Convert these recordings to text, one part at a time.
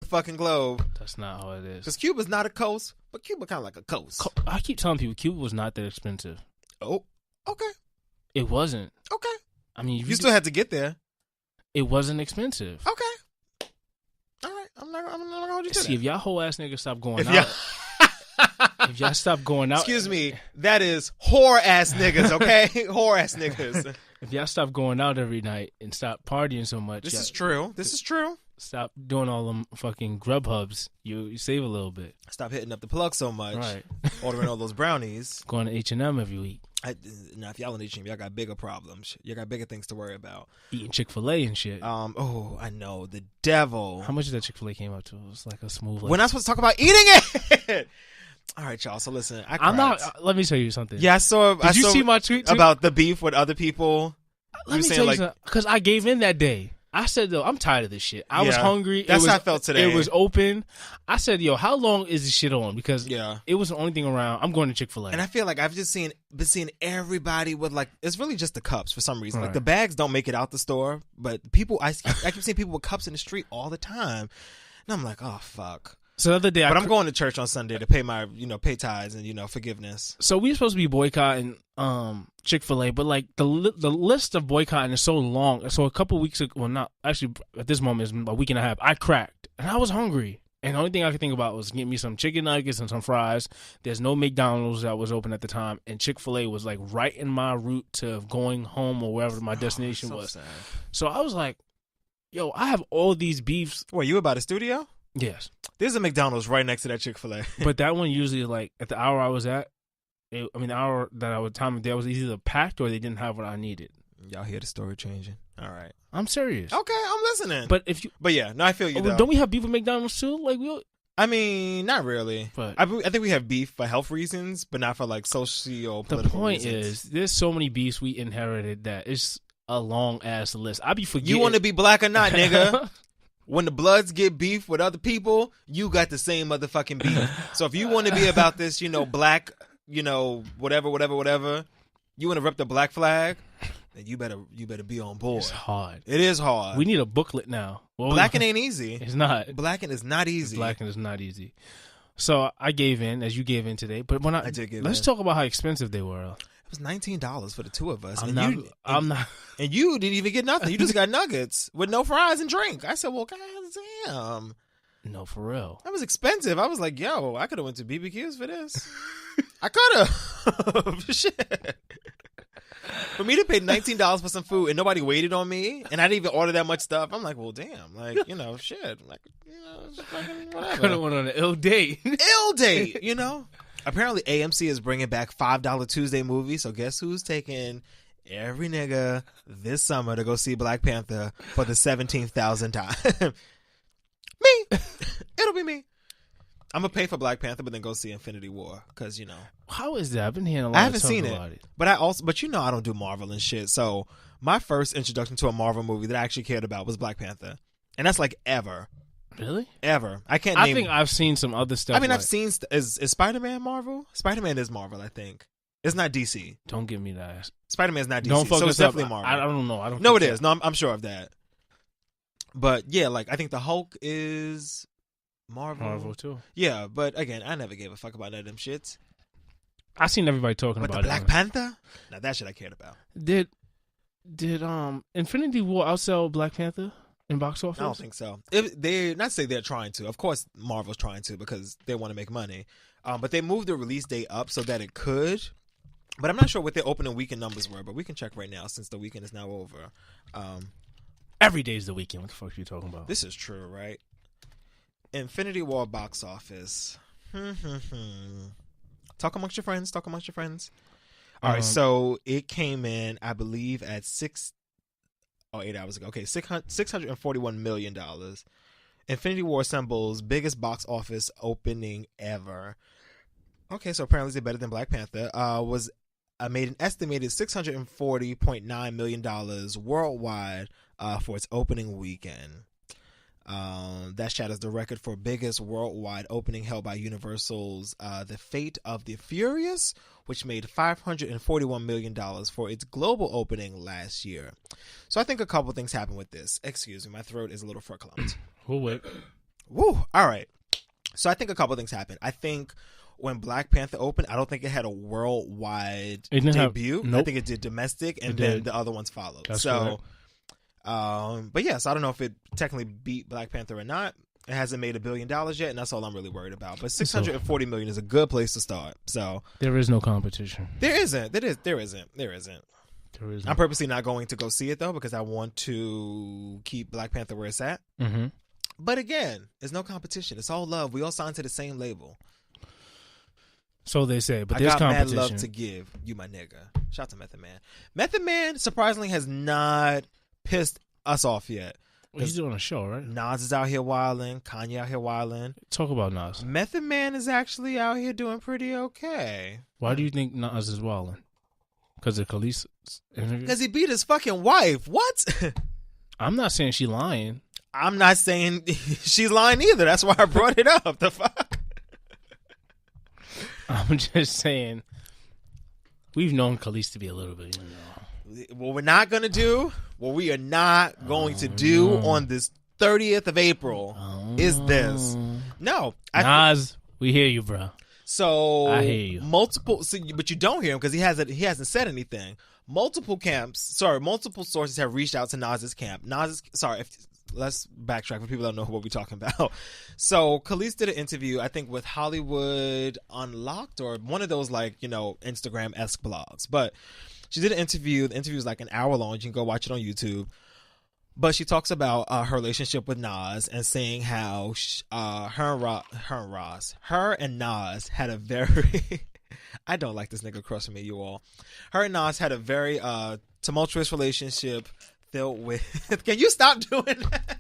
fucking globe. That's not how it is. Because Cuba's not a coast, but Cuba kind of like a coast. I keep telling people Cuba was not that expensive. Oh, okay. It wasn't. Okay. I mean, you still had to get there. It wasn't expensive. Okay. All right. I'm not going to hold you to that. See, if y'all whole ass niggas stop going out. If y'all stop going out. Excuse me. That is whore ass niggas, okay? Whore ass niggas. If y'all stop going out every night and stop partying so much. This is true. This is true. Stop doing all them fucking Grubhubs. You save a little bit. Stop hitting up the plug so much. Right. Ordering all those brownies. Going to H&M every week. Now, if y'all in H&M, y'all got bigger problems. You got bigger things to worry about. Eating Chick-fil-A and shit. Oh, I know. The devil. How much did that Chick-fil-A came up to? It was like a smooth. We're not supposed to talk about eating it. All right, y'all. So listen, I'm not. Let me tell you something. Yeah, I saw. Did you see my tweet about the beef with other people? Let me tell you something. Because I gave in that day. I said, though, I'm tired of this shit. I was hungry. That's how I felt today. It was open. I said, yo, how long is this shit on? Because it was the only thing around. I'm going to Chick-fil-A. And I feel like I've just been seeing everybody with like, it's really just the cups for some reason. Right. Like the bags don't make it out the store, but people, I keep seeing people with cups in the street all the time. And I'm like, oh, fuck. So the other day, I'm going to church on Sunday to pay my, pay tithes and, forgiveness. So we were supposed to be boycotting Chick-fil-A, but like the list of boycotting is so long. So a couple weeks ago, well, not actually at this moment, it's a week and a half, I cracked and I was hungry. And the only thing I could think about was getting me some chicken nuggets and some fries. There's no McDonald's that was open at the time. And Chick-fil-A was like right in my route to going home or wherever my destination was. Sad. So I was like, yo, I have all these beefs. What, you about a studio? Yes. There's a McDonald's right next to that Chick-fil-A. But that one usually, like, at the hour I was at, the hour that I would time of day was either packed or they didn't have what I needed. Y'all hear the story changing. All right. I'm serious. Okay, I'm listening. But yeah, no, I feel you, though. Don't we have beef with McDonald's, too? Like, I mean, not really. But I think we have beef for health reasons, but not for, like, socio-political The point reasons. is, there's so many beefs we inherited that it's a long-ass list. I be forgetting. You want to be black or not, nigga? When the Bloods get beef with other people, you got the same motherfucking beef. So if you want to be about this, black, whatever, you want to rep the black flag, then you better be on board. It's hard. It is hard. We need a booklet now. Blacking ain't easy. It's not. Blacking is not easy. Blacking is not easy. So I gave in, as you gave in today. But I did give in. Let's talk about how expensive they were. It was $19 for the two of us. I'm not. And you didn't even get nothing. You just got nuggets with no fries and drink. I said, well, goddamn. No, for real. That was expensive. I was like, yo, I could have went to BBQs for this. I could have. Shit. For me to pay $19 for some food and nobody waited on me and I didn't even order that much stuff, I'm like, well, damn. Like, shit. Like, just fucking whatever. I could have went on an ill date. Ill date, Apparently, AMC is bringing back $5 Tuesday movies. So guess who's taking every nigga this summer to go see Black Panther for the 17,000th time? Me. It'll be me. I'm going to pay for Black Panther, but then go see Infinity War because, How is that? I've been hearing a lot I haven't of seen about it. But I don't do Marvel and shit. So my first introduction to a Marvel movie that I actually cared about was Black Panther. And that's like ever. Really? Ever. I think I've seen some other stuff. I mean, I've seen... Is Spider-Man Marvel? Spider-Man is Marvel, I think. It's not DC. Don't give me that. Spider-Man is not DC. Don't focus so it's definitely Marvel. I don't know. No, it is. No, I'm sure of that. But yeah, like, I think the Hulk is Marvel. Marvel, too. Yeah, but again, I never gave a fuck about none of them shits. I seen everybody talking about it. But the Black Panther? Now, that shit I cared about. Did Infinity War outsell Black Panther? In box office? I don't think so. They're not say they're trying to. Of course, Marvel's trying to because they want to make money. But they moved the release date up so that it could. But I'm not sure what their opening weekend numbers were. But we can check right now since the weekend is now over. Every day's the weekend. What the fuck are you talking about? This is true, right? Infinity War box office. Talk amongst your friends. All right, so it came in, I believe, at 8 hours ago. Okay, $641 million. Infinity War assembles biggest box office opening ever. Okay, so apparently it's better than Black Panther. Was made an estimated $640.9 million worldwide for its opening weekend. That shatters the record for biggest worldwide opening held by Universal's The Fate of the Furious, which made $541 million for its global opening last year. So I think a couple things happened with this. Excuse me, my throat is a little fur-clumped. We'll wait. Woo. All right. So I think a couple of things happened. I think when Black Panther opened, I don't think it had a worldwide debut. Nope. I think it did domestic, and then the other ones followed. That's so, but yes, I don't know if it technically beat Black Panther or not. It hasn't made $1 billion yet, and that's all I'm really worried about. But $640 million is a good place to start. So there is no competition. There isn't. I'm purposely not going to go see it though because I want to keep Black Panther where it's at. Mm-hmm. But again, there's no competition. It's all love. We all signed to the same label. So they say, but there's competition. I got mad love to give you, my nigga. Shout out to Method Man. Method Man surprisingly has not pissed us off yet. Well, he's doing a show, right? Nas is out here wilding. Kanye out here wilding. Talk about Nas. Method Man is actually out here doing pretty okay. Why do you think Nas is wilding? Because of Khalees' interview? Because he beat his fucking wife. What? I'm not saying she lying. I'm not saying she's lying either. That's why I brought it up. The fuck? I'm just saying we've known Khalees to be a little bit, What we're not going to do, what we are not going to do on this 30th of April is this. No. Nas, we hear you, bro. So I hear you. But you don't hear him because he hasn't said anything. Multiple sources have reached out to Nas's camp. Let's backtrack for people that don't know what we're talking about. So Khalees did an interview, I think, with Hollywood Unlocked or one of those Instagram-esque blogs. But she did an interview. The interview was like an hour long. You can go watch it on YouTube. But she talks about her relationship with Nas and saying how her and Nas had a very I don't like this nigga crossing me, you all. Her and Nas had a very tumultuous relationship filled with can you stop doing that?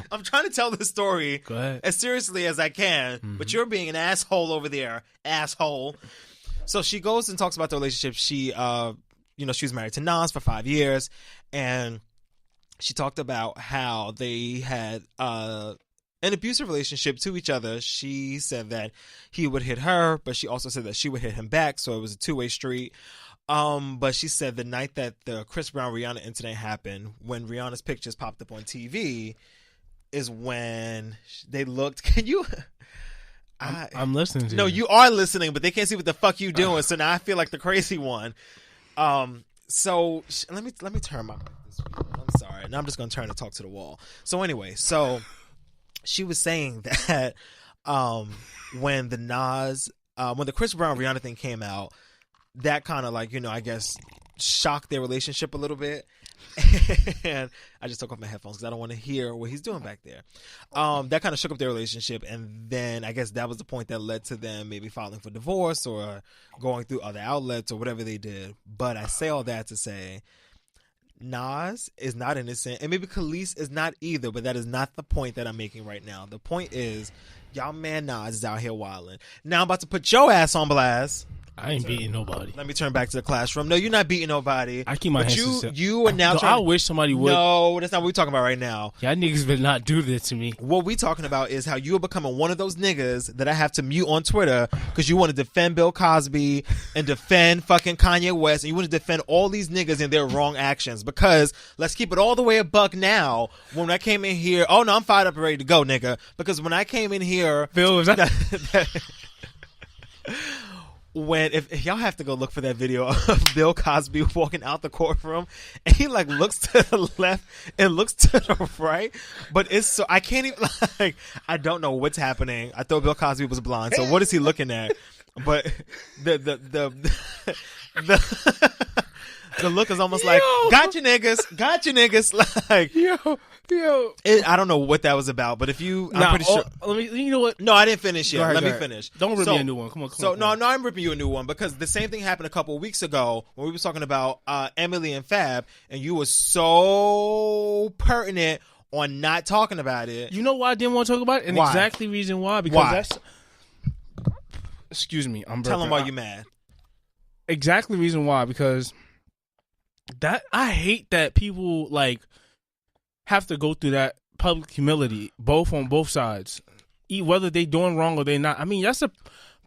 I'm trying to tell this story as seriously as I can, but you're being an asshole over there, asshole. So she goes and talks about the relationship. She she was married to Nas for 5 years, and she talked about how they had an abusive relationship to each other. She said that he would hit her, but she also said that she would hit him back, so it was a two-way street. But she said the night that the Chris Brown Rihanna incident happened, when Rihanna's pictures popped up on TV, is when they looked. Can you? I'm listening to you. No, you are listening, but they can't see what the fuck you doing. So now I feel like the crazy one. So let me turn my mic this way. I'm sorry. Now I'm just gonna turn and talk to the wall. So anyway, she was saying that when the Chris Brown Rihanna thing came out, that kind of I guess shocked their relationship a little bit. And I just took off my headphones because I don't want to hear what he's doing back there. That kind of shook up their relationship, and then I guess that was the point that led to them maybe filing for divorce or going through other outlets or whatever they did. But I say all that to say Nas is not innocent, and maybe Khalees is not either, but that is not the point that I'm making right now. The point is y'all man Nas is out here wilding. Now I'm about to put your ass on blast. I ain't beating nobody. Let me turn back to the classroom. No, you're not beating nobody. I keep my hands to yourself. You are now I wish somebody would. No, that's not what we're talking about right now. Y'all niggas better not do this to me. What we talking about is how you are becoming one of those niggas that I have to mute on Twitter because you want to defend Bill Cosby and defend fucking Kanye West, and you want to defend all these niggas and their wrong actions. Because let's keep it all the way a buck now. When I came in here, oh no, I'm fired up and ready to go, nigga. Because when I came in here, Bill, was that? If y'all have to go look for that video of Bill Cosby walking out the courtroom, and he looks to the left and looks to the right, but it's so I can't even I don't know what's happening. I thought Bill Cosby was blind, so what is he looking at? But the look is almost like gotcha niggas, Yo. I don't know what that was about, but I'm pretty sure. You know what? No, I didn't finish yet. Let me finish. Don't rip me a new one. Come on. No, I'm ripping you a new one because the same thing happened a couple of weeks ago when we were talking about Emily and Fab, and you were so pertinent on not talking about it. You know why I didn't want to talk about it? And why? Exactly reason why. Because that's. Excuse me. I'm Tell them why you mad. Exactly reason why, because I hate that people have to go through that public humility, on both sides, whether they doing wrong or they not. I mean, that's a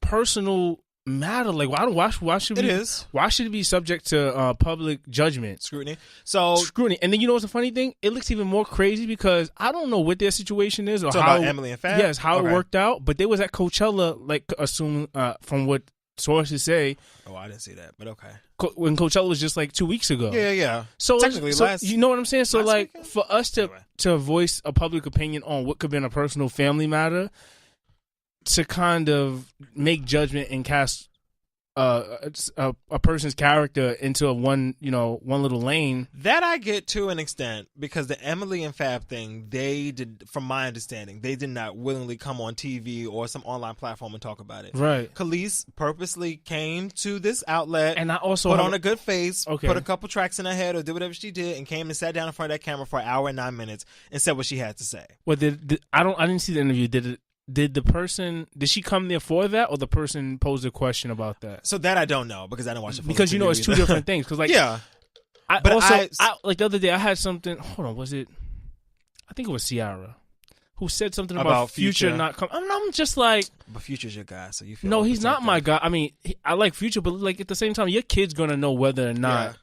personal matter? Like, why should it be subject to public judgment, scrutiny? And then you know what's the funny thing? It looks even more crazy because I don't know what their situation is or how about Emily and Fab. Yes, how it worked out. But they was at Coachella, like assume from what sources say. Oh, I didn't see that, but okay. When Coachella was just like 2 weeks ago. Yeah. So technically, you know what I'm saying? So like weekend? For us to voice a public opinion on what could have been a personal family matter, to kind of make judgment and cast a person's character into one little lane. That I get to an extent, because the Emily and Fab thing, they did, from my understanding, they did not willingly come on TV or some online platform and talk about it. Right. Khalees purposely came to this outlet, and I also put on a good face, okay. put a couple tracks in her head or did whatever she did, and came and sat down in front of that camera for an hour and 9 minutes and said what she had to say. Well, I didn't see the interview. Did she come there for that, or the person posed a question about that? So that I don't know, because I didn't watch the full because it's two different things. Because yeah, I like the other day I had something. Hold on, was it? I think it was Ciara who said something about Future not coming. I'm just like, but Future's your guy, so you feel no, he's not my guy. I mean, I like Future, but like at the same time, your kid's gonna know whether or not. Yeah.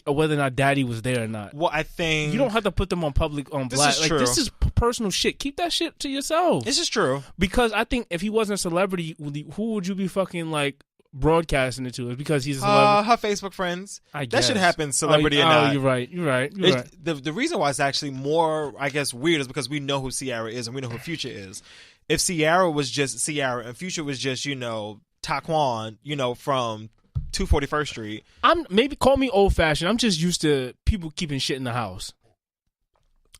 Or whether or not Daddy was there or not. Well, I think you don't have to put them on blast. Like this is personal shit. Keep that shit to yourself. This is true. Because I think if he wasn't a celebrity, who would you be fucking like broadcasting it to? It's because he's a celebrity. Her Facebook friends. I guess. That should happen, celebrity or not. You're right. The reason why it's actually more, I guess, weird is because we know who Ciara is and we know who Future is. If Ciara was just Ciara and Future was just, Taquan, from 241st Street. Maybe call me old fashioned. I'm just used to people keeping shit in the house,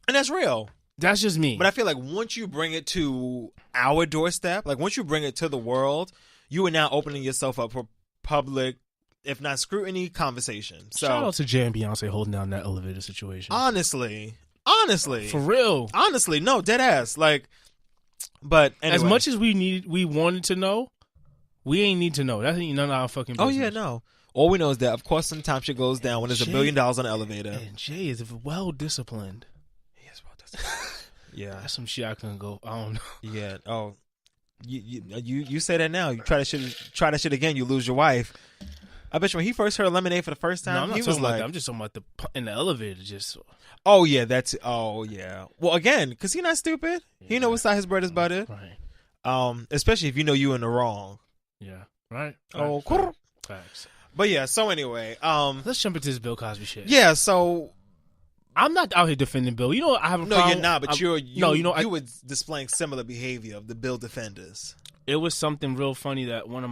and that's real. That's just me. But I feel like once you bring it to our doorstep, like once you bring it to the world, you are now opening yourself up for public, if not scrutiny, conversation. So shout out to Jay and Beyonce holding down that elevator situation. Honestly, for real. Honestly, no, dead ass. Like, but anyway. As much as we wanted to know. We ain't need to know. That ain't none of our fucking business. Oh, yeah, no. All we know is that, of course, sometimes shit goes down when there's $1 billion on the elevator. And Jay is well-disciplined. He is well-disciplined. Yeah. That's some shit I couldn't go. I don't know. Yeah. Oh, you say that now. You try that shit again, you lose your wife. I bet you when he first heard Lemonade for the first time, he was like... I'm just talking about in the elevator, just... Oh, yeah, oh, yeah. Well, again, because he's not stupid. Yeah. He know what side his bread is buttered. Right. Especially if you know you in the wrong. Yeah. Right. Oh, facts. But yeah, so anyway, let's jump into this Bill Cosby shit. Yeah, so I'm not out here defending Bill. You know, I have a problem. No, you're not, but you were displaying similar behavior of the Bill defenders. It was something real funny that one of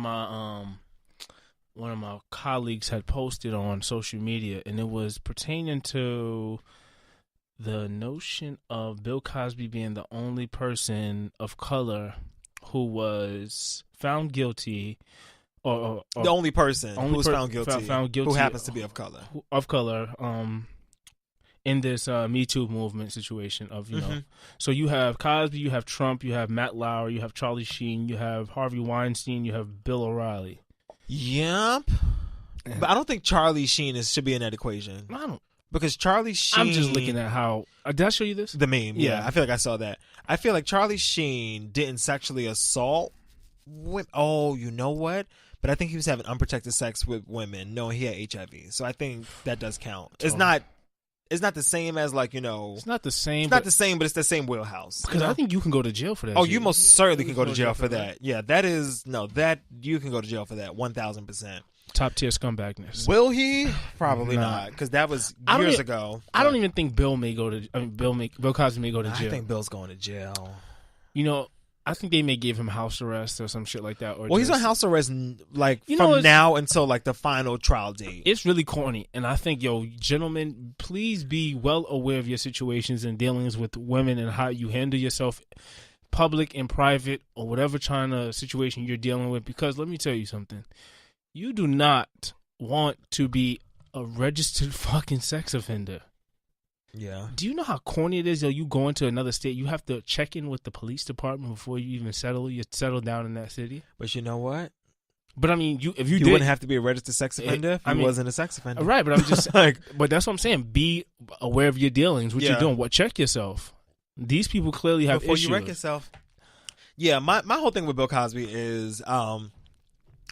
my colleagues had posted on social media, and it was pertaining to the notion of Bill Cosby being the only person of color who was found guilty, or the only person who was found guilty, who happens to be of color, in this Me Too movement situation of know. So you have Cosby, you have Trump, you have Matt Lauer, you have Charlie Sheen, you have Harvey Weinstein, you have Bill O'Reilly. Yep, but I don't think Charlie Sheen should be in that equation. I don't. Because Charlie Sheen... I'm just looking at how... did I show you this? The meme, yeah. I feel like I saw that. I feel like Charlie Sheen didn't sexually assault women. Oh, you know what? But I think he was having unprotected sex with women knowing he had HIV. So I think that does count. It's not the same as like, It's not the same. It's not the same, but it's the same wheelhouse. Because I think you can go to jail for that. Oh, you most certainly can go to jail for that. Yeah, you can go to jail for that 1,000%. Top tier scumbagness. Will he? Probably not, because that was years ago. I don't even think Bill may go to. Bill Cosby may go to jail. I think Bill's going to jail. I think they may give him house arrest or some shit like that. He's on house arrest from now until like the final trial date. It's really corny, and I think, gentlemen, please be well aware of your situations and dealings with women and how you handle yourself, public and private, or whatever situation you're dealing with. Because let me tell you something. You do not want to be a registered fucking sex offender. Yeah. Do you know how corny it is? You go into another state, you have to check in with the police department before you even settle down in that city. But you know what? But I mean, if you wouldn't have to be a registered sex offender if you wasn't a sex offender. Right, but I'm just but that's what I'm saying. Be aware of your dealings, what you're doing. Check yourself. These people clearly have before issues. You wreck yourself. Yeah, my whole thing with Bill Cosby is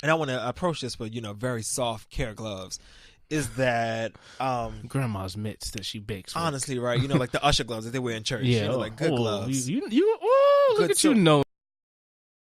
and I want to approach this with, very soft care gloves, is that grandma's mitts that she bakes with. Honestly, right? Like the usher gloves that they wear in church. Yeah, like good gloves. Look at you know.